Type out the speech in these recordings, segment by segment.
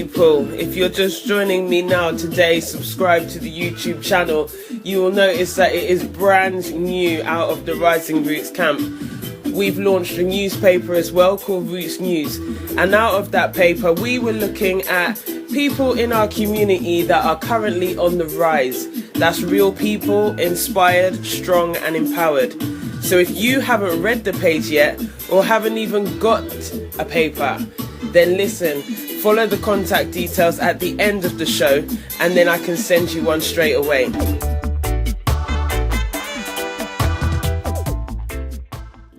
people. If you're just joining me now today, subscribe to the YouTube channel. You will notice that it is brand new out of the Rising Roots camp. We've launched a newspaper as well called Roots News. And out of that paper, we were looking at people in our community that are currently on the rise. That's real people, inspired, strong and empowered. So if you haven't read the page yet, or haven't even got a paper, then listen, follow the contact details at the end of the show, and then I can send you one straight away.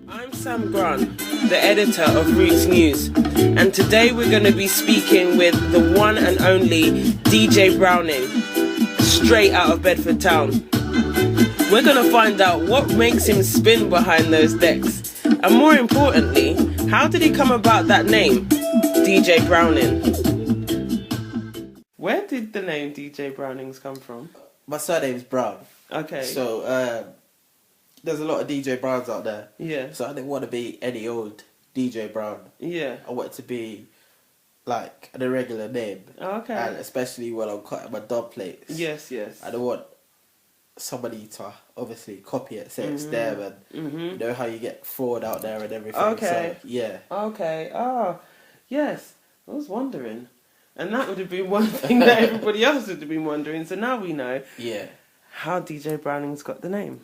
I'm Sam Grant, the editor of Roots News, and today we're going to be speaking with the one and only DJ Browning, straight out of Bedford Town. We're going to find out what makes him spin behind those decks, and more importantly, how did he come about that name, DJ Browning? Where did the name DJ Brownings come from? My surname's Brown. Okay. So, there's a lot of DJ Browns out there. Yeah. So I didn't want to be any old DJ Brown. Yeah. I wanted to be like an irregular name. Okay. And especially when I'm cutting my dub plates. Yes, yes. I don't want somebody to obviously copy it, say it's them, and you know how you get fraud out there and everything. Okay. So, yeah. Okay. Oh, yes. I was wondering. And that would have been one thing that everybody else would have been wondering. So now we know how DJ Browning's got the name.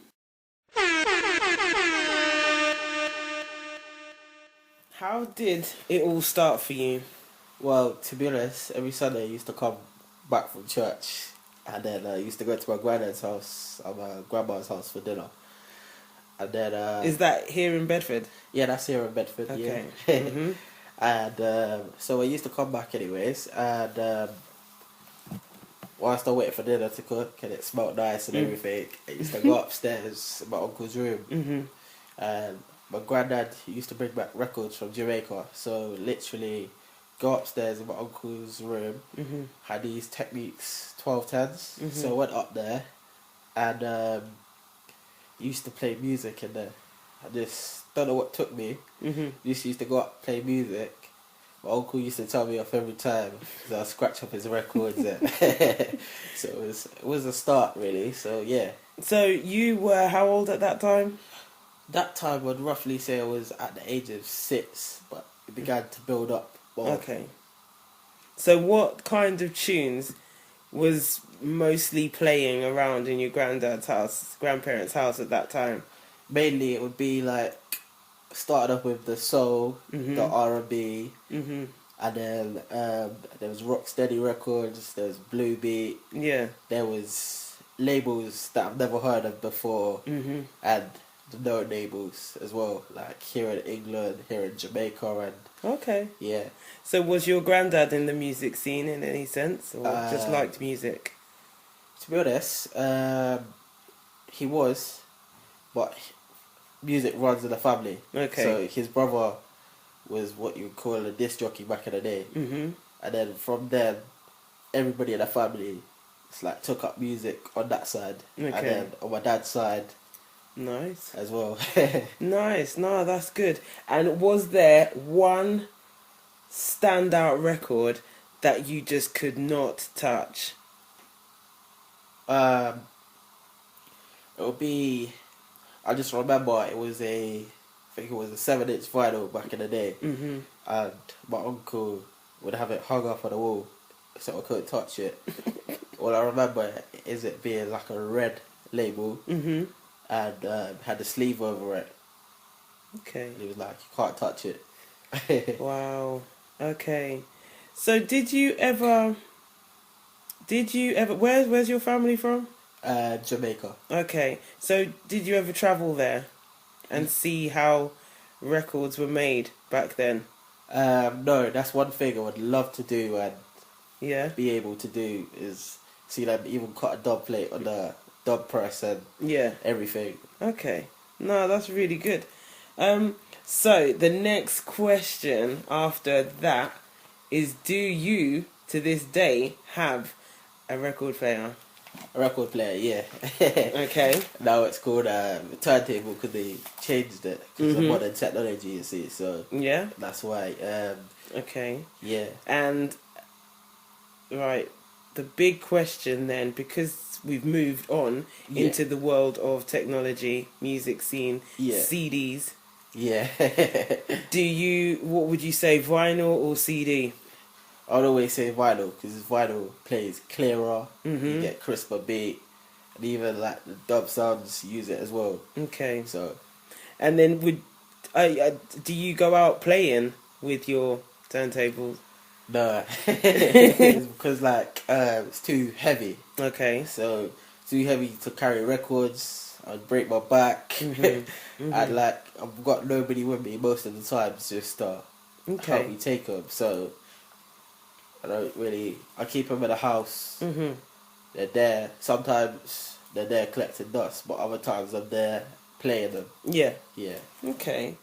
How did it all start for you? Well, to be honest, every Sunday I used to come back from church, and then I used to go to my granddad's house, my grandma's house for dinner. And then is that here in Bedford? Yeah, that's here in Bedford. Okay. Yeah. And so I used to come back anyways, and whilst I waited for dinner to cook and it smelled nice and everything, I used to go upstairs in my uncle's room, and my granddad used to bring back records from Jamaica. So literally go upstairs in my uncle's room, had these Techniques 1210s. So I went up there and used to play music in there. I just don't know what took me. Just used to go up, play music. My uncle used to tell me off every time because I'd scratch up his records. So it was a start really. So yeah. So you were how old at that time? That time I'd roughly say I was at the age of 6, but it began to build up more. Okay. So what kind of tunes was mostly playing around in your grandparents' house at that time? Mainly it would be like, started off with the soul, the R&B, and then there was Rocksteady Records, there was Blue Beat, there was labels that I've never heard of before, and the known labels as well, like here in England, here in Jamaica, and So was your granddad in the music scene in any sense, or just liked music? To be honest, he was, but music runs in the family. Okay. So his brother was what you would call a disc jockey back in the day, and then from then, everybody in the family, it's like took up music on that side, and then on my dad's side. Nice. As well. Nice. No, that's good. And was there one standout record that you just could not touch? It would be, I just remember it was I think it was a 7-inch vinyl back in the day, and my uncle would have it hung up on the wall so I couldn't touch it. All I remember is it being like a red label, and had a sleeve over it. Okay. And he was like, you can't touch it. Wow. Okay. So did you ever, where's your family from? Jamaica. Okay. So did you ever travel there and see how records were made back then? No, that's one thing I would love to do and be able to do, is see them even cut a dub plate on the dub press and everything. Okay. No, that's really good. So the next question after that is, do you to this day have a record player? A record player, yeah. Okay. Now it's called a turntable because they changed it because of modern technology, you see. So yeah, that's why. Okay. Yeah. And right, the big question then, because we've moved on Yeah. into the world of technology, music scene, Yeah. CDs. Yeah. What would you say, vinyl or CD? I'd always say vinyl because vinyl plays clearer. Mm-hmm. You get crisper beat, and even like the dub sounds use it as well. Okay. So And then do you go out playing with your turntables? no, it's because like it's too heavy. Okay. So too heavy to carry records. I'd break my back. Mm-hmm. And like I've got nobody with me most of the time just to help me take them. So I don't really. I keep them in the house. Mm-hmm. They're there. Sometimes they're there collecting dust, but other times I'm there playing them. Yeah. Yeah. Okay.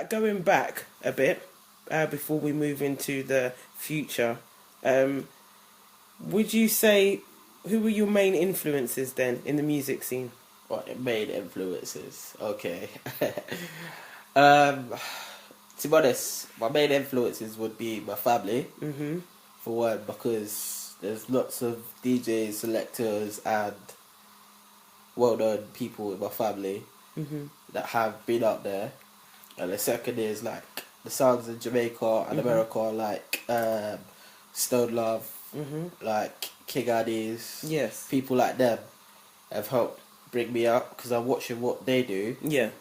Going back a bit, before we move into the future, would you say, who were your main influences then in the music scene? What main influences? Okay. To be honest, my main influences would be my family. Mm-hmm. For one, because there's lots of DJs, selectors, and well-known people in my family Mm-hmm. that have been up there. And the second is like the sounds in Jamaica and Mhm. America, like Stone Love, Mm-hmm. like King Addies, Yes. people like them have helped bring me up because I'm watching what they do, Yeah.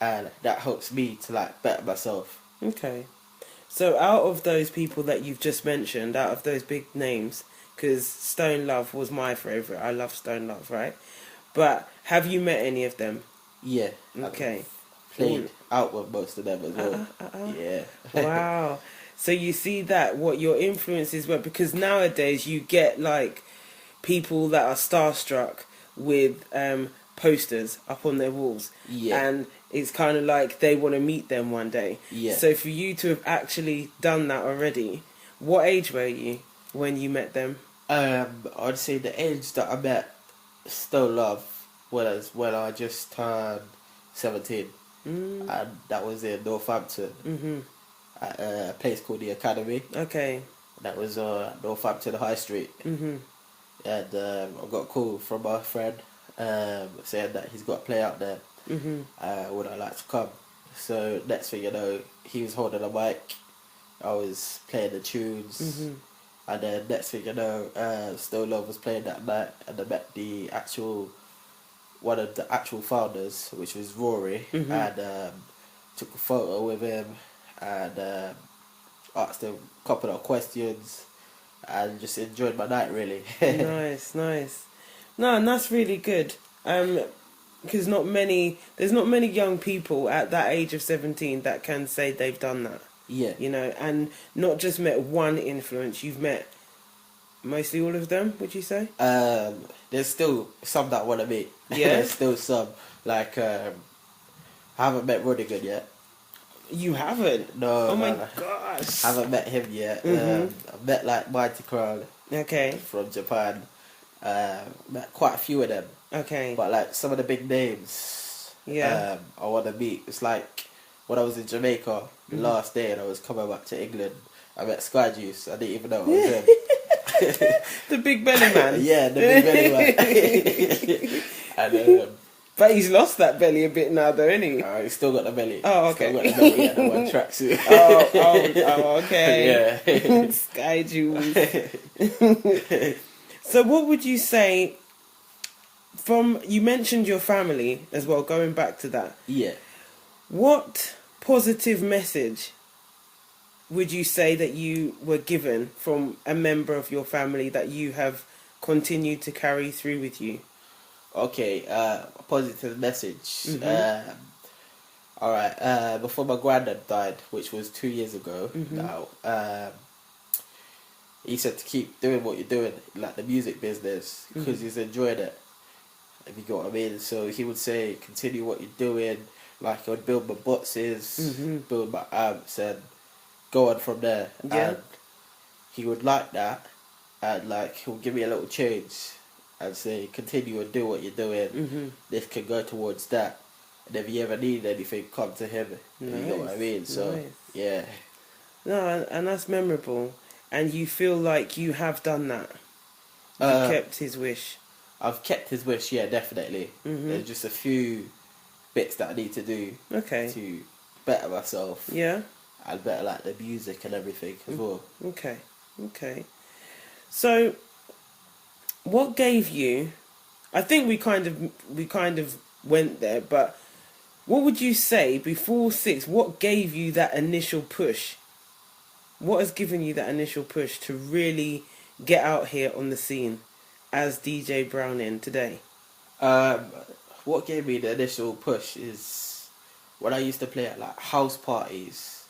and that helps me to like better myself. Okay. So out of those people that you've just mentioned, out of those big names, because Stone Love was my favourite. I love Stone Love, right? But have you met any of them? Yeah. Okay. I've played out with most of them as well. Yeah. Wow. So you see that, what your influences were, because nowadays you get like people that are starstruck with posters up on their walls. Yeah. And it's kind of like they want to meet them one day. Yeah. So for you to have actually done that already, what age were you when you met them? I'd say the age that I met Stone Love was when I just turned 17. Mm. And that was in Northampton Mm-hmm. at a place called the Academy. Okay. That was Northampton High Street. Mm-hmm. And I got a call from my friend saying that he's got a play out there. Mm-hmm. Would I like to come? So next thing you know, he was holding a mic. I was playing the tunes. Mm-hmm. And then next thing you know, Stone Love was playing that night, and I met one of the actual founders, which was Rory, Mm-hmm. and took a photo with him, and asked him a couple of questions, and just enjoyed my night really. Nice. No, and that's really good. Because there's not many young people at that age of 17 that can say they've done that. Yeah. You know, and not just met one influence, you've met mostly all of them, would you say? There's still some that want to meet. Yeah? There's still some. Like, I haven't met Rodigan yet. You haven't? No. Oh my I gosh. haven't met him yet. Mhm. I met like Mighty Crown Okay, from Japan. Met quite a few of them. okay. But like some of the big names, Yeah. I want to meet. It's like when I was in Jamaica the Mhm. last day and I was coming back to England, I met Sky Juice. I didn't even know it was him. The big belly man. Yeah, the big belly man. And But he's lost that belly a bit now though, isn't he? he's still got the belly. Oh, okay. Still got the belly and the one tracksuit. Oh, okay. Yeah. Sky Juice. So what would you say, you mentioned your family as well, going back to that. Yeah. What positive message would you say that you were given from a member of your family that you have continued to carry through with you? Okay, a positive message. Mhm. Alright, before my granddad died, which was 2 years ago Mhm. now, he said to keep doing what you're doing, like the music business, because he's enjoying it, if you get what I mean. So he would say, continue what you're doing, like I would build my boxes, Mhm. build my amps, and go on from there. Yeah. And he would like that, and like he'll give me a little change, and say, continue and do what you're doing. Mhm. This can go towards that. And if you ever need anything, come to him. You know what I mean? So, Nice. Yeah. No, and that's memorable. And you feel like you have done that. You kept his wish. I've kept his wish, yeah, definitely. There's just a few bits that I need to do to better myself. Yeah. And better like the music and everything as well. Okay. So, what gave you? I think we kind of went there, but what would you say before 6? What gave you that initial push? What has given you that initial push to really get out here on the scene as DJ Browning today? What gave me the initial push is when I used to play at like house parties,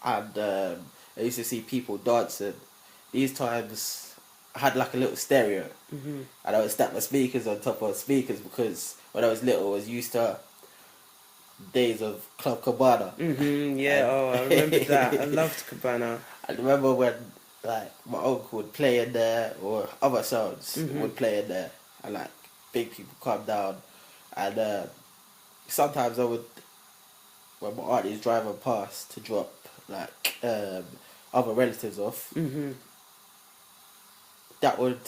and I used to see people dancing. These times I had like a little stereo, and I would stack my speakers on top of speakers because when I was little I was used to days of Club Cabana. Yeah, I remember that. I loved Cabana. I remember when like my uncle would play in there, or other sounds would play in there, and like big people come down, and sometimes I would, when my aunt is driving past to drop like other relatives off, that would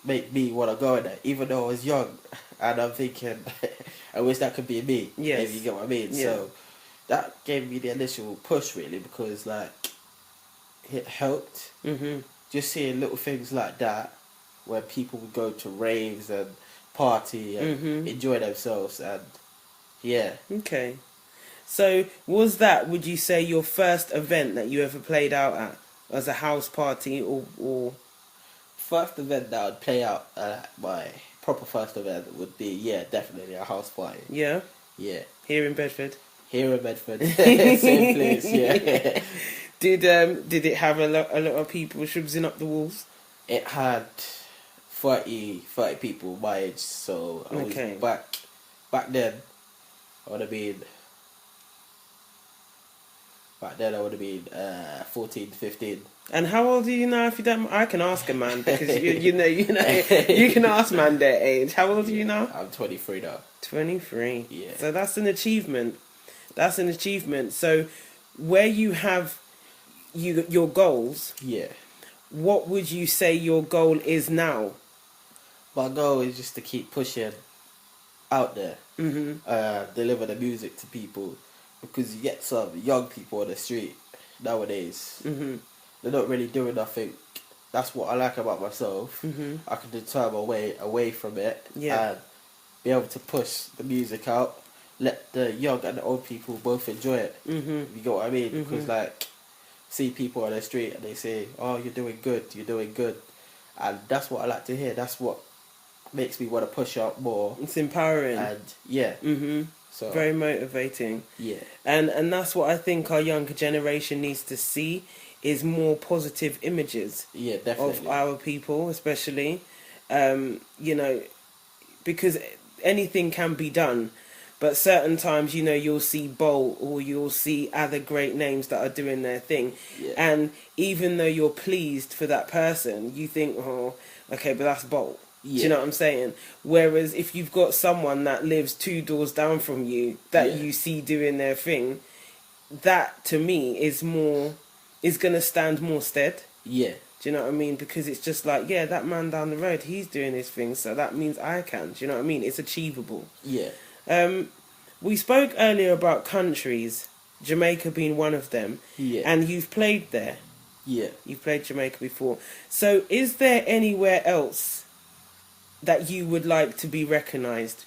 make me want to go in there, even though I was young, and I'm thinking, I wish that could be me. Yes. If you get what I mean. Yeah. So that gave me the initial push really, because like it helped. Just seeing little things like that, where people would go to raves and party and enjoy themselves, and yeah. Okay. So was that, would you say, your first event that you ever played out at, as a house party, or? First event that I would play out, my proper first event would be, yeah, definitely a house party. Yeah. Yeah. Here in Bedford. Here in Bedford, same place. Yeah. Did it have a lot of people shubsing up the walls? It had 30 people my age, so I was back then. I would have been. Back then I would have been 14, 15. And how old are you now? If you don't, I can ask a man, because you know you can ask man their age. How old are you now? I'm 23 now. 23. Yeah. So that's an achievement. So where you have your goals, Yeah. what would you say your goal is now? My goal is just to keep pushing out there, deliver the music to people, because you get some young people on the street nowadays. They're not really doing nothing. That's what I like about myself. I can deter my way away from it and be able to push the music out, let the young and the old people both enjoy it. You get what I mean? Because like, see people on the street and they say, "Oh, you're doing good," and that's what I like to hear. That's what makes me want to push out more. It's empowering, and yeah, so very motivating. Yeah, and that's what I think our younger generation needs to see, is more positive images. Yeah, definitely. Of our people, especially, because anything can be done. But certain times, you'll see Bolt or you'll see other great names that are doing their thing. Yeah. And even though you're pleased for that person, you think, oh, okay, but that's Bolt. Yeah. Do you know what I'm saying? Whereas if you've got someone that lives 2 doors down from you that you see doing their thing, that to me is going to stand more stead. Yeah. Do you know what I mean? Because it's just like, yeah, that man down the road, he's doing his thing, so that means I can. Do you know what I mean? It's achievable. Yeah. We spoke earlier about countries, Jamaica being one of them. Yeah. And you've played there. Yeah. You've played Jamaica before. So is there anywhere else that you would like to be recognised?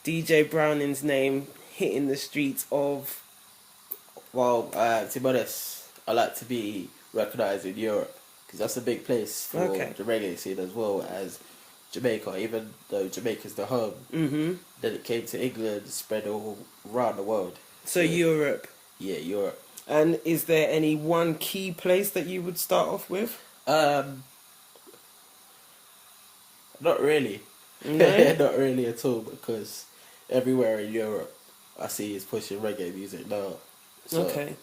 DJ Browning's name hitting the streets of... Well, to be honest, I like to be recognised in Europe, because that's a big place for the reggae scene as well as Jamaica, even though Jamaica's the home. Then it came to England, spread all around the world. So Europe. Yeah, Europe. And is there any one key place that you would start off with? Not really. No? Not really at all, because everywhere in Europe I see is pushing reggae music now. So. Okay.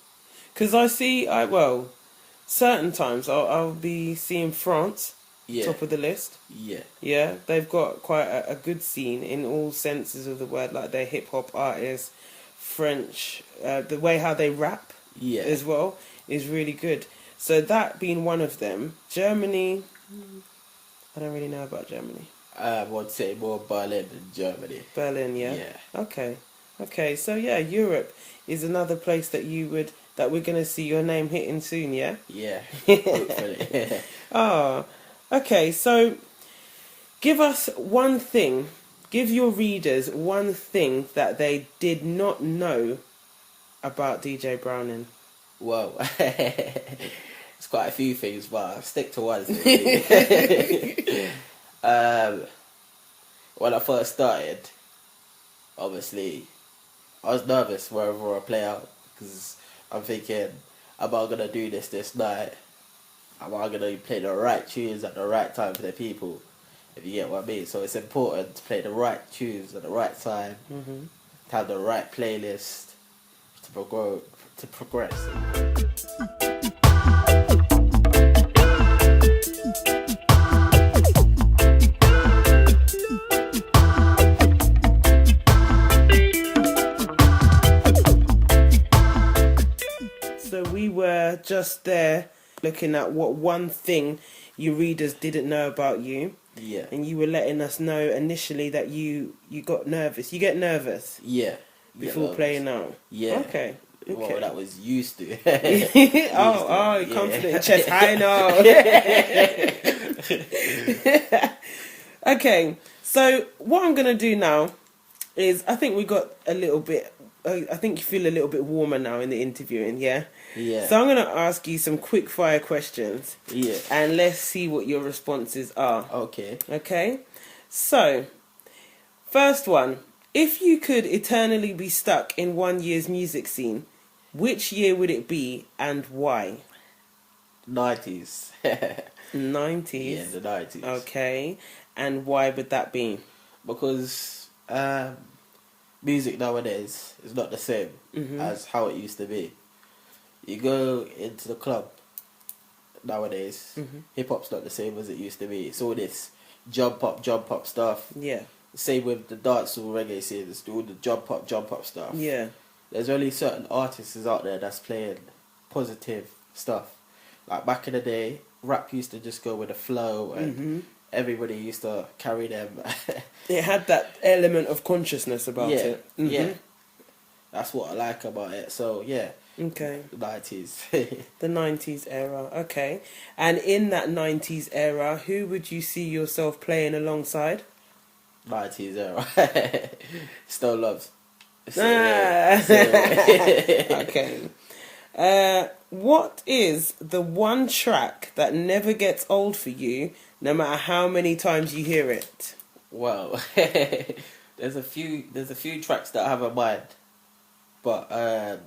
Because I see, certain times I'll be seeing France, top of the list. Yeah. Yeah, they've got quite a good scene in all senses of the word, like their hip-hop artists, French, the way how they rap as well. is really good. So that being one of them, Germany. I don't really know about Germany. I would say more Berlin than Germany. Berlin, yeah. Yeah. Okay. So yeah, Europe is another place that we're gonna see your name hitting soon. Yeah. Yeah. Hopefully. Ah. Okay. So give us one thing. Give your readers one thing that they did not know about DJ Browning. Whoa. It's quite a few things, but I'll stick to one. When I first started, obviously, I was nervous wherever I play out because I'm thinking, am I gonna do this night? Am I gonna play the right tunes at the right time for the people? If you get what I mean. So it's important to play the right tunes at the right time, to have the right playlist to progress. So we were just there looking at what one thing your readers didn't know about you. Yeah. And you were letting us know initially that you got nervous. You get nervous. Yeah. Before playing out. Yeah. Okay. Well, that was used to. Confident, chest high now. Okay, so what I'm gonna do now is I think we got a little bit. I think you feel a little bit warmer now in the interviewing, yeah. Yeah. So I'm gonna ask you some quick fire questions. Yeah. And let's see what your responses are. Okay. Okay. So, first one. If you could eternally be stuck in one year's music scene, which year would it be and why? 90s. 90s? Yeah, the 90s. Okay. And why would that be? Because music nowadays is not the same as how it used to be. You go into the club nowadays, hip-hop's not the same as it used to be. It's all this jump up stuff. Yeah. Same with the dancehall reggae scene, it's all the jump up stuff. Yeah. There's only certain artists out there that's playing positive stuff. Like back in the day, rap used to just go with the flow and everybody used to carry them. It had that element of consciousness about it. Yeah. That's what I like about it. So yeah. Okay. The 90s. The 90s era. Okay. And in that 90s era, who would you see yourself playing alongside? 90s era. Still loves. Okay. What is the one track that never gets old for you, no matter how many times you hear it? Well, there's a few tracks that I have in mind, but I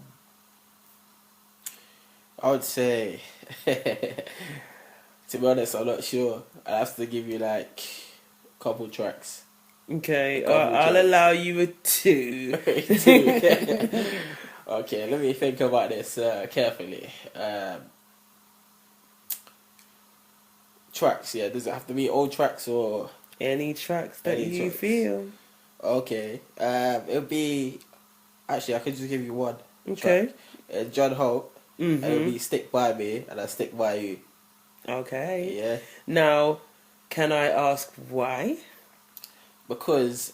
would say, to be honest, I'm not sure. I have to give you like a couple tracks. Okay, I'll allow you a 2. Okay, let me think about this carefully. Tracks, yeah. Does it have to be old tracks or any tracks that any you tracks? feel? Okay, it'll be. Actually, I could just give you one. Okay. Track. John Holt. And it'll be "Stick By Me" and "I Stick By You." Okay. Yeah. Now, can I ask why? Because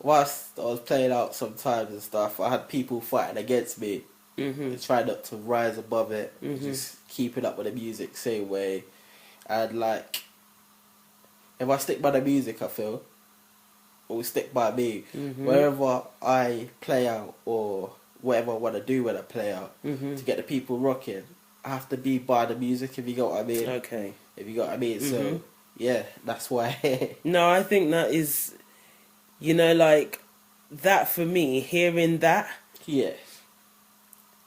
whilst I was playing out sometimes and stuff, I had people fighting against me and trying not to rise above it, just keeping up with the music same way. And like, if I stick by the music, I feel, or stick by me, wherever I play out or whatever I want to do when I play out, to get the people rocking, I have to be by the music, if you got what I mean. Okay. If you got what I mean. So, yeah, that's why. No, I think that is, like, that for me, hearing that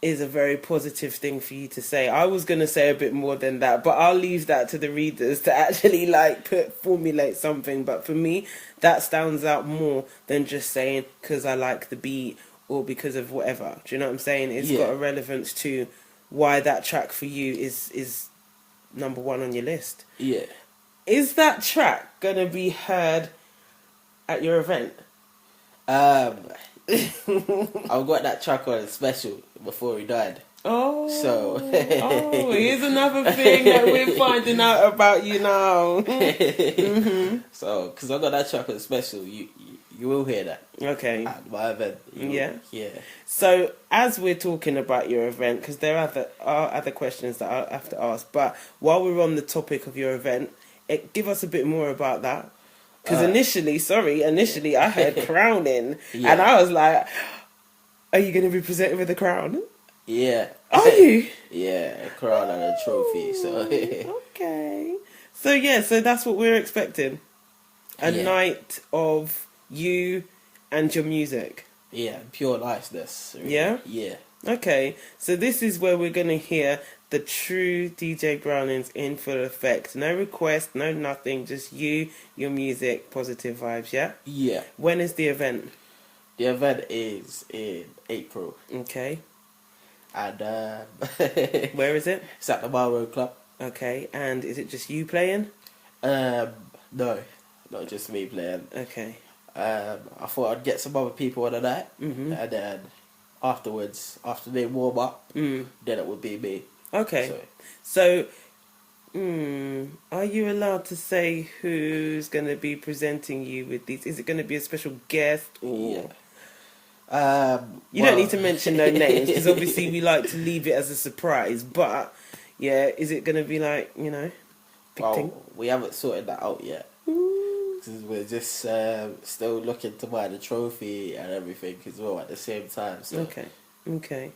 is a very positive thing for you to say. I was going to say a bit more than that, but I'll leave that to the readers to actually, like, formulate something. But for me, that stands out more than just saying, because I like the beat or because of whatever. Do you know what I'm saying? It's got a relevance to why that track for you is number one on your list. Yeah. Is that track going to be heard at your event? I've got that track on special before he died. Oh, So here's another thing that we're finding out about you now. So, because I got that chocolate special, you will hear that Okay. at my event. Yeah. Yeah. So, as we're talking about your event, because there are other questions that I have to ask, but while we're on the topic of your event, give us a bit more about that. Because initially I heard crowning, and I was like, are you going to be presented with a crown? Yeah. Are you? Yeah, a crown and a trophy. So okay. So that's what we're expecting. A night of you and your music. Yeah, pure niceness. Really. Yeah? Yeah. Okay, so this is where we're going to hear the true DJ Brownings in full effect. No request, no nothing, just you, your music, positive vibes, yeah? Yeah. When is the event? The event is in April. Okay. And where is it? It's at the Marlborough Club. Okay, and is it just you playing? No, not just me playing. Okay. I thought I'd get some other people on the night, and then afterwards, after they warm up, then it would be me. Okay. So, are you allowed to say who's going to be presenting you with these? Is it going to be a special guest? Or... Yeah. You don't need to mention no names, because obviously we like to leave it as a surprise. But, yeah, is it going to be like, big thing? We haven't sorted that out yet. Because we're just still looking to buy the trophy and everything as well at the same time. So. Okay.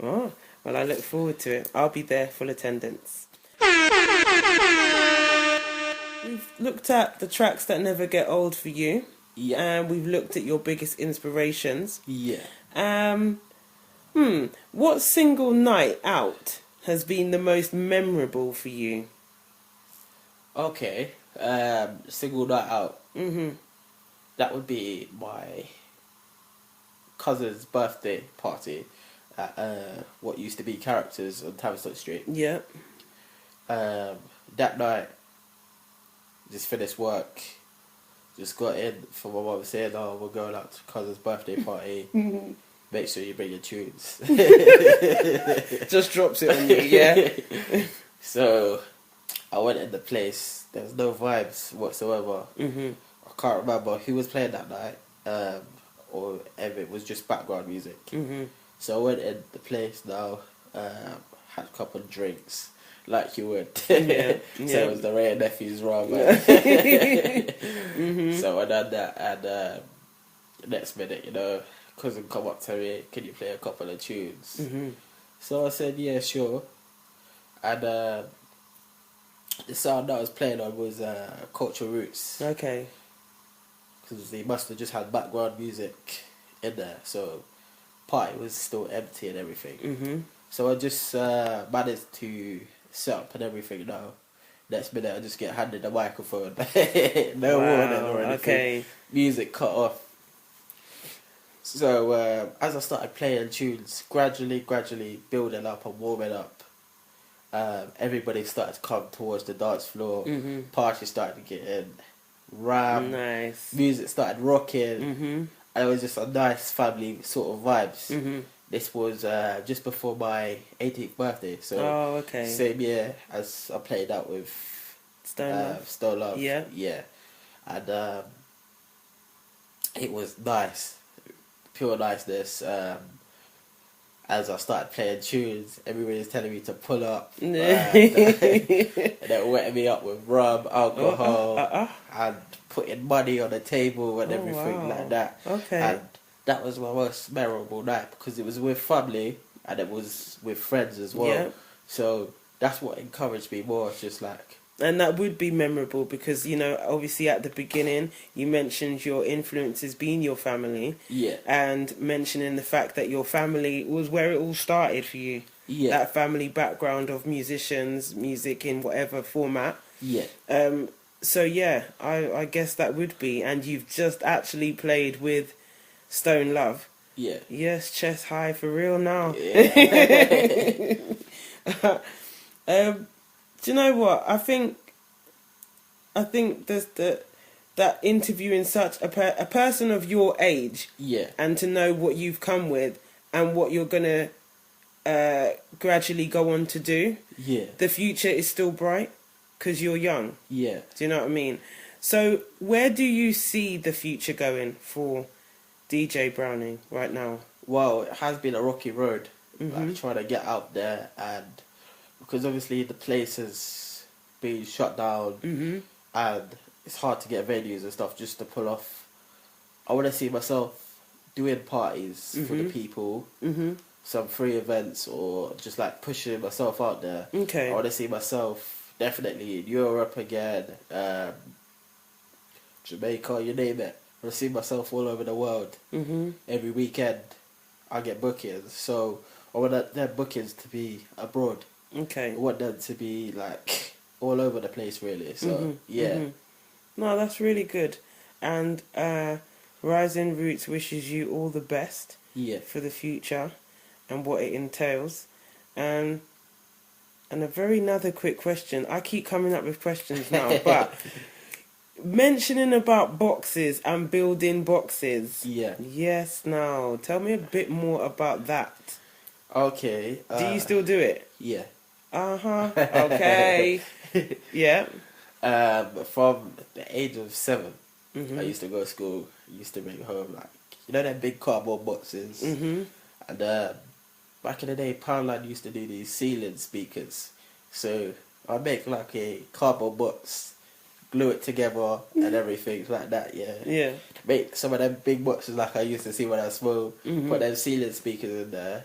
Oh, well, I look forward to it. I'll be there, full attendance. We've looked at the tracks that never get old for you. Yeah. And we've looked at your biggest inspirations. Yeah. What single night out has been the most memorable for you? Okay. Single night out. That would be my cousin's birthday party at what used to be Characters on Tavistock Street. Yeah. That night, just finished work, just got in for my mum saying, "Oh, we're going out to cousin's birthday party. Make sure you bring your tunes." Just drops it on you, yeah. So I went in the place. There was no vibes whatsoever. I can't remember who was playing that night, or if it was just background music. So I went in the place now, had a couple of drinks, like you would. So it was the Ray and Nephews rum. So I done that, and next minute, cousin come up to me, "Can you play a couple of tunes?" So I said, "Yeah, sure." And the sound that I was playing on was Cultural Roots. Okay. Because they must have just had background music in there, so party was still empty and everything. So I just managed to set up and everything now. Next minute I just get handed a microphone. No warning or anything. Okay. Music cut off. So as I started playing tunes, gradually building up and warming up, everybody started to come towards the dance floor. Party started to get in. Nice. Music started rocking. And it was just a nice family sort of vibes. This was just before my 18th birthday, so same year as I played out with Stone Love. Yeah. And it was nice, pure niceness. As I started playing tunes, everybody was telling me to pull up. And they were wetting me up with rum, alcohol, and putting money on the table and everything like that. And that was my most memorable night because it was with family and it was with friends as well. So that's what encouraged me more. It's just like... And that would be memorable because, obviously at the beginning you mentioned your influences being your family. Yeah. And mentioning the fact that your family was where it all started for you. Yeah. That family background of musicians, music in whatever format. Yeah. So yeah, I guess that would be. And you've just actually played with Stone Love. Yeah. Yes, chest high for real now. Yeah. Do you know what? I think there's that interviewing such a person of your age, yeah, and to know what you've come with and what you're gonna gradually go on to do. Yeah. The future is still bright because you're young. Yeah. Do you know what I mean? So where do you see the future going for DJ Browning right now? Well, it has been a rocky road, Mhm. like trying to get out there, and because obviously the place has been shut down, Mhm. and it's hard to get venues and stuff just to pull off. I want to see myself doing parties for the Mhm. people, Mhm. some free events, or just like pushing myself out there. Okay. I want to see myself definitely in Europe again, Jamaica, you name it. I want to see myself all over the world. Mhm. Every weekend I get bookings, so I want their bookings to be abroad. Okay. I want them to be like all over the place, really. So Mhm. yeah, Mhm. No, that's really good. And Rising Roots wishes you all the best yeah. for the future and what it entails. And a very another quick question. I keep coming up with questions now, but mentioning about boxes and building boxes. Yeah. Yes, now tell me a bit more about that. Okay. Do you still do it? Yeah. Uh-huh. Okay. Yeah. From the age of 7, I Mhm. used to go to school. I used to bring home like them big cardboard boxes, Mhm. and back in the day, Poundland used to do these ceiling speakers. So I make like a cardboard box, glue it together, and everything like that. Yeah. Yeah. Make some of them big boxes like I used to see when I was small. Mhm. Put them ceiling speakers in there,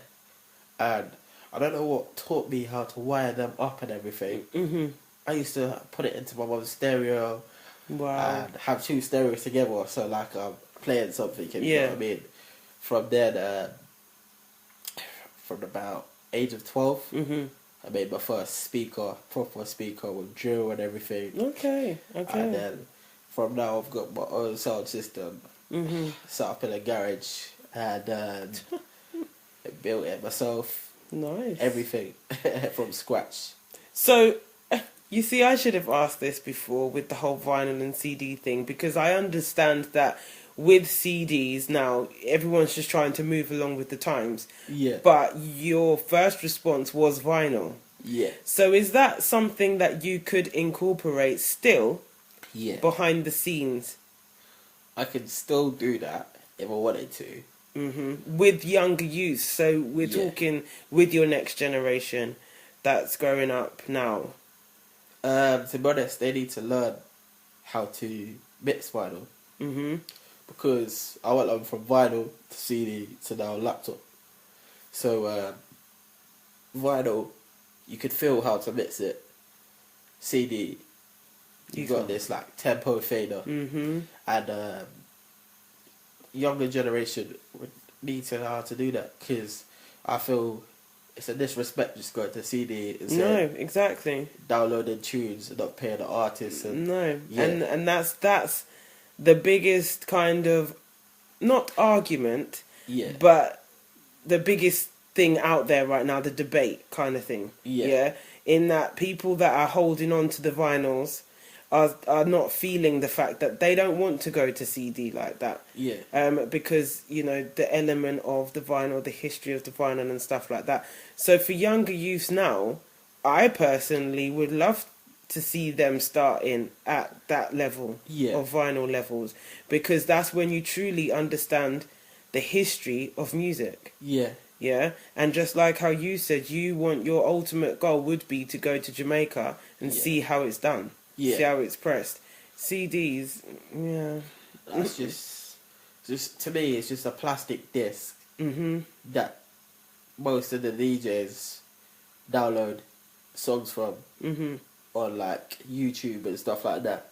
and I don't know what taught me how to wire them up and everything. Mhm. I used to put it into my mum's stereo Wow. and have 2 stereos together, so like I'm playing something. You know Yeah. what I mean? From then, from about age of 12, Mhm. I made my first proper speaker with drill and everything. Okay. Okay. And then from now I've got my own sound system Mhm. set up in a garage, and built it myself. Nice. Everything from scratch. So, you see, I should have asked this before with the whole vinyl and CD thing, because I understand that with CDs now, everyone's just trying to move along with the times. Yeah. But your first response was vinyl. Yeah. So is that something that you could incorporate still Yeah. behind the scenes? I could still do that if I wanted to. With younger youth. So we're Yeah. talking with your next generation that's growing up now. To be honest, they need to learn how to mix vinyl, hmm because I went on from vinyl to CD to now laptop. So vinyl, you could feel how to mix it. CD, you got can't. this like tempo fader, and younger generation would need to know how to do that, because I feel it's a disrespect just going to CD and No, saying exactly. downloading tunes and not paying the artists. And No, yeah. and that's the biggest kind of not argument, Yeah. but the biggest thing out there right now, the debate kind of thing. Yeah. In that people that are holding on to the vinyls are not feeling the fact that they don't want to go to CD like that. Yeah. Because, the element of the vinyl, the history of the vinyl and stuff like that. So for younger youths now, I personally would love to see them starting at that level Yeah. of vinyl levels, because that's when you truly understand the history of music. Yeah. Yeah, and just like how you said, you want your ultimate goal would be to go to Jamaica and Yeah. see how it's done, Yeah. see how it's pressed. CDs, yeah. That's just to me, it's just a plastic disc that most of the DJs download songs from on like YouTube and stuff like that.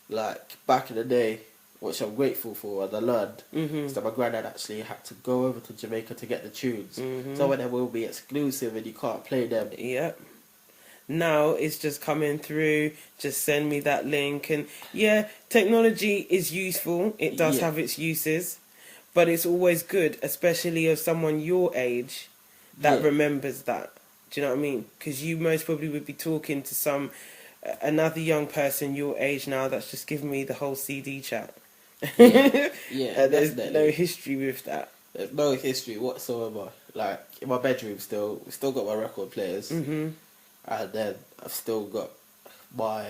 Like back in the day, which I'm grateful for and I learned, is that my granddad actually had to go over to Jamaica to get the tunes. Some of them will be exclusive and you can't play them. Yep. Now it's just coming through, just send me that link. And yeah, technology is useful, it does Yeah. have its uses, but it's always good, especially of someone your age that Yeah. remembers that. Do you know what I mean? Because you most probably would be talking to another young person your age now that's just giving me the whole CD chat. Yeah, There's definitely. no history with that. There's no history whatsoever. like in my bedroom still got my record players, Mhm. and then I've still got my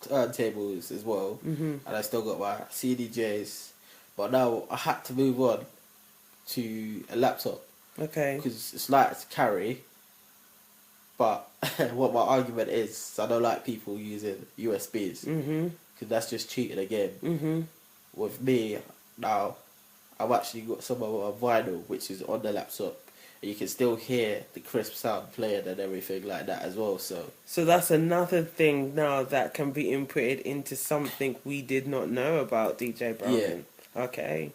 turntables as well, Mhm. and I still got my CDJs. But now I had to move on to a laptop Okay. because it's light to carry. But what my argument is, I don't like people using USBs Mhm. because that's just cheating again. Mhm. With me now, I've actually got some of my vinyl which is on the laptop, and you can still hear the crisp sound playing and everything like that as well. So that's another thing now that can be inputted into something we did not know about DJ Browning. Okay.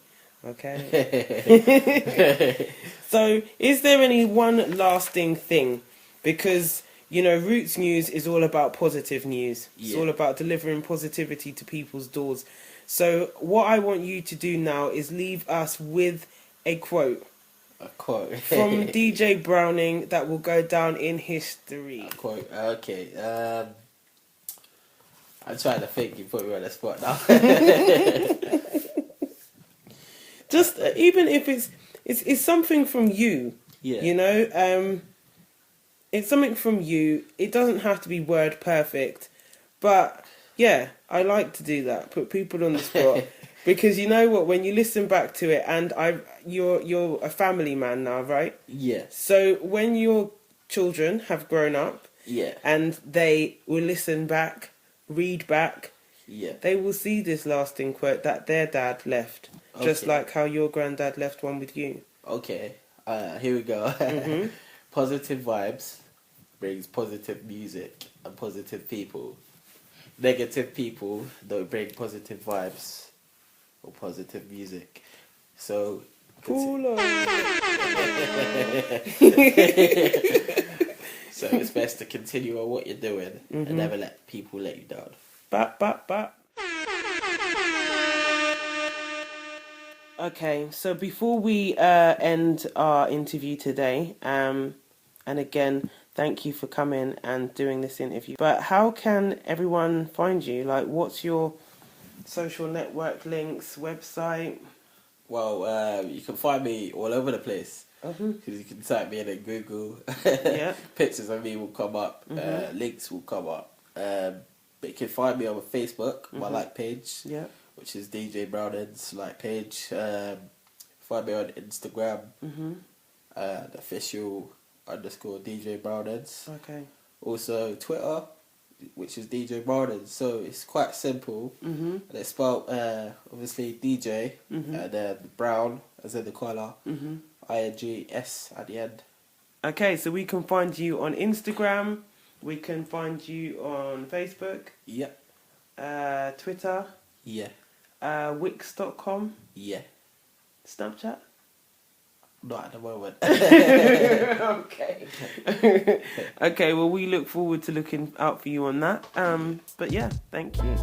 So, is there any one lasting thing? Because, you know, Roots News is all about positive news. It's all about delivering positivity to people's doors. So, what I want you to do now is leave us with a quote. A quote From DJ Browning that will go down in history. A quote. Okay. I'm trying to think. You put me on the spot now. Just even if it's something from you. Yeah. You know, it's something from you. It doesn't have to be word perfect, but yeah, I like to do that. Put people on the spot. Because you know what, when you listen back to it, and you're a family man now, right? Yeah. So when your children have grown up, Yeah. and they will listen back, read back, Yeah. they will see this lasting quote that their dad left, just like how your granddad left one with you. Okay. Here we go. Mhm. Positive vibes brings positive music and positive people. Negative people don't bring positive vibes or positive music. So Cool on. so it's best to continue on what you're doing and never let people let you down. Bap. Okay, so before we end our interview today, and again, thank you for coming and doing this interview. But how can everyone find you? Like, what's your social network links, website? Well, you can find me all over the place. Mhm. Because you can type me in Google. Yeah. Pictures of me will come up. Links will come up. But you can find me on Facebook, my like page. Yeah. Which is DJ Browning's like page. Find me on Instagram. The official _DJ Brownings. Okay. Also Twitter, which is DJ Brownings. So it's quite simple. And it's spelled obviously DJ and then Brown as in the colour. INGS at the end. Okay, so we can find you on Instagram. We can find you on Facebook. Yep. Twitter. Yeah. Wix.com. Yeah. Snapchat. Not at the moment. Okay. Okay, well, we look forward to looking out for you on that. But yeah, thank you.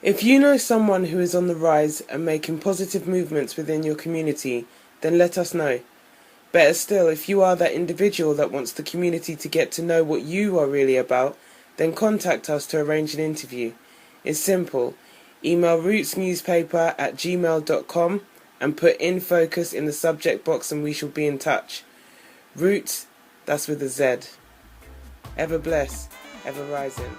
If you know someone who is on the rise and making positive movements within your community, then let us know. Better still, if you are that individual that wants the community to get to know what you are really about, then contact us to arrange an interview. It's simple. Email rootsnewspaper@gmail.com and put InFocus in the subject box and we shall be in touch. Roots, that's with a Z. Ever blessed, ever rising.